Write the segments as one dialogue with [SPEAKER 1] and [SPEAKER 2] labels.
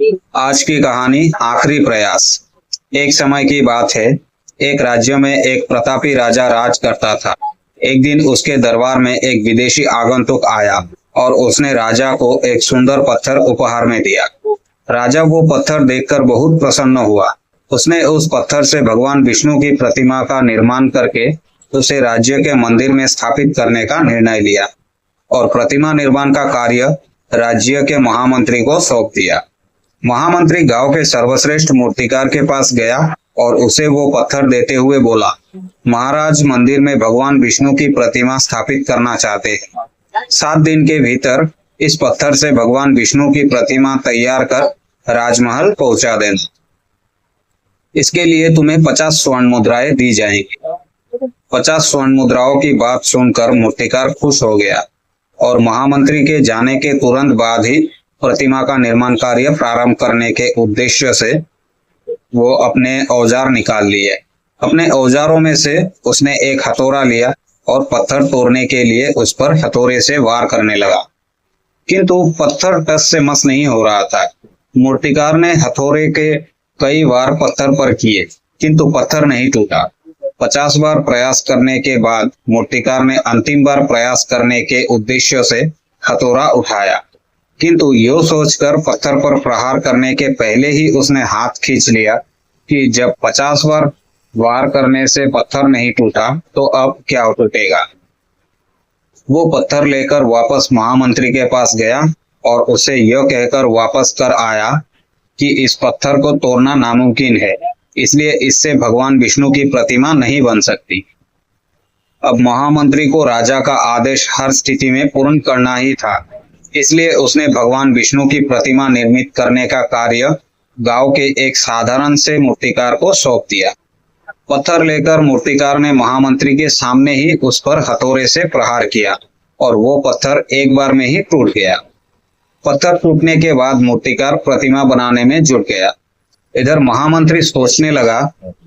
[SPEAKER 1] आज की कहानी आखिरी प्रयास। एक समय की बात है, एक राज्य में एक प्रतापी राजा राज करता था। एक दिन उसके दरबार में एक विदेशी आगंतुक आया और उसने राजा को एक सुंदर पत्थर उपहार में दिया। राजा वो पत्थर देखकर बहुत प्रसन्न हुआ। उसने उस पत्थर से भगवान विष्णु की प्रतिमा का निर्माण करके उसे राज्य के मंदिर में स्थापित करने का निर्णय लिया और प्रतिमा निर्माण का कार्य राज्य के महामंत्री को सौंप दिया। महामंत्री गांव के सर्वश्रेष्ठ मूर्तिकार के पास गया और उसे वो पत्थर देते हुए बोला, महाराज मंदिर में भगवान विष्णु की प्रतिमा स्थापित करना चाहते हैं। 7 दिन के भीतर इस पत्थर से भगवान विष्णु की प्रतिमा तैयार कर राजमहल पहुंचा देना। इसके लिए तुम्हें 50 स्वर्ण मुद्राएं दी जाएंगी। 50 स्वर्ण मुद्राओं की बात सुनकर मूर्तिकार खुश हो गया और महामंत्री के जाने के तुरंत बाद ही प्रतिमा का निर्माण कार्य प्रारंभ करने के उद्देश्य से वो अपने औजार निकाल लिए। अपने औजारों में से उसने एक हथौड़ा लिया और पत्थर तोड़ने के लिए उस पर हथौड़े से वार करने लगा, किंतु पत्थर टस से मस नहीं हो रहा था। मूर्तिकार ने हथौड़े के कई वार पत्थर पर किए, किंतु पत्थर नहीं टूटा। 50 बार प्रयास करने के बाद मूर्तिकार ने अंतिम बार प्रयास करने के उद्देश्य से हथौड़ा उठाया, किंतु यो सोचकर पत्थर पर प्रहार करने के पहले ही उसने हाथ खींच लिया कि जब 50 बार वार करने से पत्थर नहीं टूटा तो अब क्या टूटेगा। वो पत्थर लेकर वापस महामंत्री के पास गया और उसे यह कहकर वापस कर आया कि इस पत्थर को तोड़ना नामुमकिन है, इसलिए इससे भगवान विष्णु की प्रतिमा नहीं बन सकती। अब महामंत्री को राजा का आदेश हर स्थिति में पूर्ण करना ही था, इसलिए उसने भगवान विष्णु की प्रतिमा निर्मित करने का कार्य गांव के एक साधारण से मूर्तिकार को सौंप दिया। पत्थर लेकर मूर्तिकार ने महामंत्री के सामने ही उस पर हथौड़े से प्रहार किया और वो पत्थर एक बार में ही टूट गया। पत्थर टूटने के बाद मूर्तिकार प्रतिमा बनाने में जुट गया। इधर महामंत्री सोचने लगा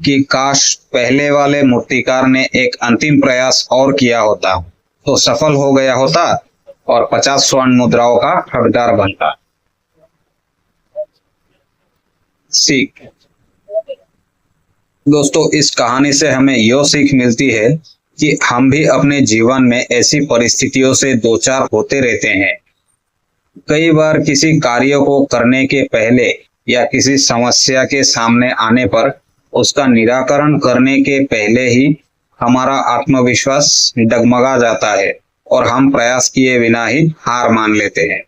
[SPEAKER 1] कि काश पहले वाले मूर्तिकार ने एक अंतिम प्रयास और किया होता तो सफल हो गया होता और 50 स्वर्ण मुद्राओं का हकदार बनता। सीख। दोस्तों, इस कहानी से हमें यह सीख मिलती है कि हम भी अपने जीवन में ऐसी परिस्थितियों से दो चार होते रहते हैं। कई बार किसी कार्य को करने के पहले या किसी समस्या के सामने आने पर उसका निराकरण करने के पहले ही हमारा आत्मविश्वास डगमगा जाता है और हम प्रयास किए बिना ही हार मान लेते हैं।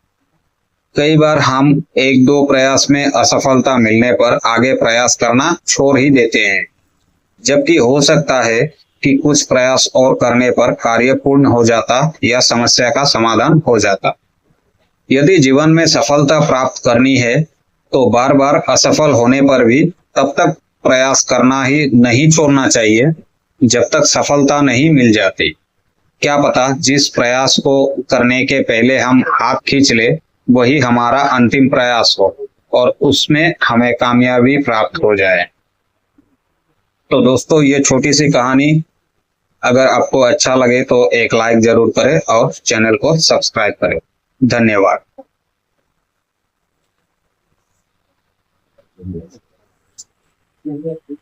[SPEAKER 1] कई बार हम 1-2 प्रयास में असफलता मिलने पर आगे प्रयास करना छोड़ ही देते हैं, जबकि हो सकता है कि कुछ प्रयास और करने पर कार्य पूर्ण हो जाता या समस्या का समाधान हो जाता। यदि जीवन में सफलता प्राप्त करनी है तो बार बार असफल होने पर भी तब तक प्रयास करना ही नहीं छोड़ना चाहिए जब तक सफलता नहीं मिल जाती। क्या पता जिस प्रयास को करने के पहले हम हाथ खींच ले वही हमारा अंतिम प्रयास हो और उसमें हमें कामयाबी प्राप्त हो जाए। तो दोस्तों, ये छोटी सी कहानी अगर आपको अच्छा लगे तो एक लाइक जरूर करें और चैनल को सब्सक्राइब करें। धन्यवाद।
[SPEAKER 2] Thank you.